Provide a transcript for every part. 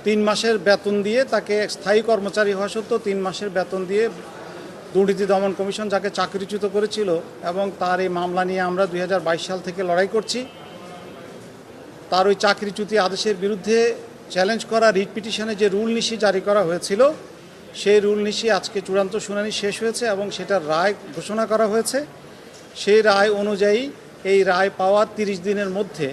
3 মাসের বেতন দিয়ে তাকে স্থায়ী কর্মচারী হওয়া সত্ত্বেও 3 মাসের বেতন দিয়ে দুর্নীতি দমন কমিশন যাকে চাকরিচ্যুত করেছিল এবং তার এই মামলা নিয়ে আমরা 2022 সাল থেকে লড়াই করছি। তার ওই চাকরিচ্যুতি আদেশের বিরুদ্ধে চ্যালেঞ্জ করা রিট পিটিশনে যে রুল নিশি জারি করা হয়েছিল সেই রুল নিশি আজকে চূড়ান্ত শুনানি শেষ হয়েছে এবং সেটার রায় ঘোষণা করা হয়েছে। সেই রায় অনুযায়ী এই রায় পাওয়ার 30 দিনের মধ্যে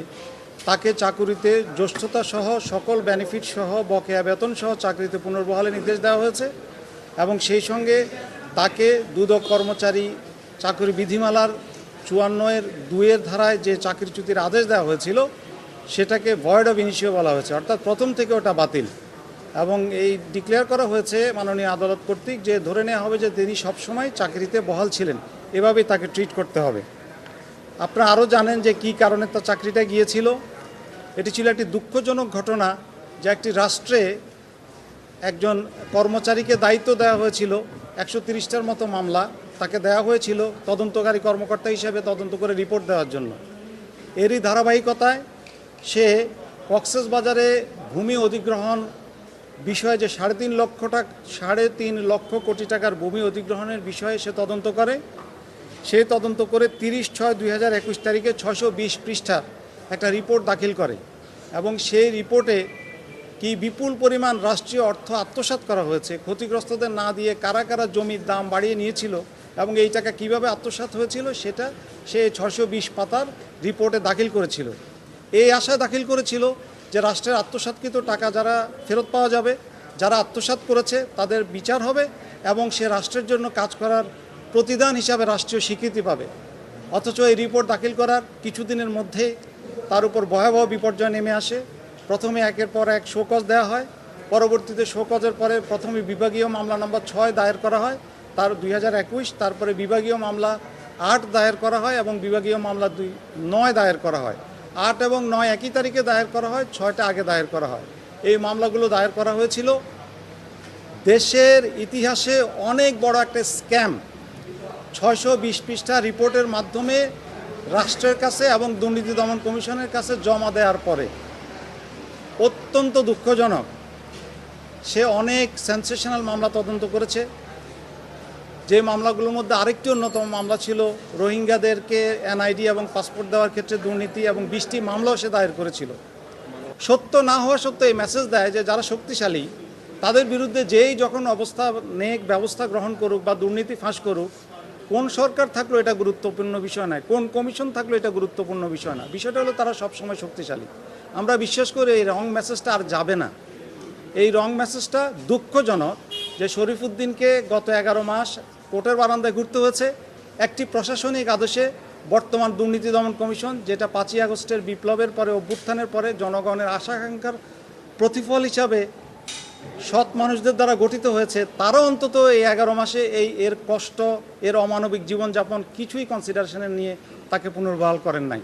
তাকে চাকুরিতে জ্যেষ্ঠতা সহ সকল বেনিফিট সহ বকেয়া বেতন সহ চাকরিতে পুনর্বহালের নির্দেশ দেওয়া হয়েছে এবং সেই সঙ্গে তাকে দুদক কর্মচারী চাকরি বিধিমালার 54(2) ধারায় যে চাকরিচ্যুতির আদেশ দেওয়া হয়েছিল সেটাকে ভয়েড অফ ইনিশিও বলা হয়েছে, অর্থাৎ প্রথম থেকে ওটা বাতিল। এবং এই ডিক্লেয়ার করা হয়েছে মাননীয় আদালত কর্তৃক যে ধরে নেওয়া হবে যে তিনি সবসময় চাকরিতে বহাল ছিলেন, এভাবেই তাকে ট্রিট করতে হবে। আপনারা আরও জানেন যে কী কারণে তার চাকরিটা গিয়েছিল। এটি ছিল একটি দুঃখজনক ঘটনা যে একটি রাষ্ট্রে একজন কর্মচারীকে দায়িত্ব দেওয়া হয়েছিল, 130টার মতো মামলা তাকে দেওয়া হয়েছিল তদন্তকারী কর্মকর্তা হিসেবে তদন্ত করে রিপোর্ট দেওয়ার জন্য। এরই ধারাবাহিকতায় সে কক্সবাজারে ভূমি অধিগ্রহণ বিষয়ে যে 3.5 লক্ষ কোটি টাকার ভূমি অধিগ্রহণের বিষয়ে সে তদন্ত করে। সে তদন্ত করে 30/6/2021 তারিখে 620 পৃষ্ঠার একটা রিপোর্ট দাখিল করে এবং সেই রিপোর্টে কি বিপুল পরিমাণ রাষ্ট্রীয় অর্থ আত্মসাৎ করা হয়েছে, ক্ষতিগ্রস্তদের না দিয়ে কারা কারা জমির দাম বাড়িয়ে নিয়েছিল এবং এই টাকা কীভাবে আত্মসাৎ হয়েছিল সেটা সে 620 পাতার রিপোর্টে দাখিল করেছিল। এই আশায় দাখিল করেছিল যে রাষ্ট্রের আত্মসাৎকৃত টাকা যারা ফেরত পাওয়া যাবে, যারা আত্মসাৎ করেছে তাদের বিচার হবে এবং সে রাষ্ট্রের জন্য কাজ করার প্রতিদান হিসাবে রাষ্ট্রীয় স্বীকৃতি পাবে। অথচ এই রিপোর্ট দাখিল করার কিছুদিনের মধ্যেই তার উপর ভয়াবহ বিপর্যয় নেমে আসে। প্রথমে একের পর এক শোকজ দেওয়া হয়, পরবর্তীতে শোকজের পরে প্রথমে বিভাগীয় মামলা নম্বর 6 দায়ের করা হয় তার 2021, তারপরে বিভাগীয় মামলা 8 দায়ের করা হয় এবং বিভাগীয় মামলা 9 দায়ের করা হয়। 8 এবং 9 একই তারিখে দায়ের করা হয়, 6টা আগে দায়ের করা হয়। এই মামলাগুলো দায়ের করা হয়েছিল দেশের ইতিহাসে অনেক বড় একটা স্ক্যাম। 620 পৃষ্ঠা রিপোর্টের মাধ্যমে রাষ্ট্রের কাছে এবং দুর্নীতি দমন কমিশনের কাছে জমা দেওয়ার পরে অত্যন্ত দুঃখজনক সে অনেক সেন্সেশনাল মামলা তদন্ত করেছে। যে মামলাগুলোর মধ্যে আরেকটি অন্যতম মামলা ছিল রোহিঙ্গাদেরকে এনআইডি এবং পাসপোর্ট দেওয়ার ক্ষেত্রে দুর্নীতি এবং 20টি মামলাও সে দায়ের করেছিল। সত্য না হওয়া সত্ত্বেও এই মেসেজ দেয় যে যারা শক্তিশালী তাদের বিরুদ্ধে যেই যখন ব্যবস্থা গ্রহণ করুক বা দুর্নীতি ফাঁস করুক, কোন সরকার থাকলো এটা গুরুত্বপূর্ণ বিষয় নয়, কোন কমিশন থাকলো এটা গুরুত্বপূর্ণ বিষয় না। বিষয়টা হলো তারা সবসময় শক্তিশালী। আমরা বিশ্বাস করি এই রং মেসেজটা আর যাবে না। এই রং মেসেজটা দুঃখজনক যে শরীফউদ্দিনকে গত 11 মাস কোর্টের বারান্দায় ঘুরতে হয়েছে একটি প্রশাসনিক আদেশে। বর্তমান দুর্নীতি দমন কমিশন, যেটা 5ই আগস্টের বিপ্লবের পরে অভ্যুত্থানের পরে জনগণের আশা-আকাঙ্ক্ষার প্রতিফল হিসাবে সৎ মানুষদের দ্বারা গঠিত হয়েছে, তারাও অন্তত এই 11 মাসে এর কষ্ট, এর অমানবিক জীবনযাপন কিছুই কনসিডারেশনে নিয়ে তাকে পুনর্বহাল করেন নাই।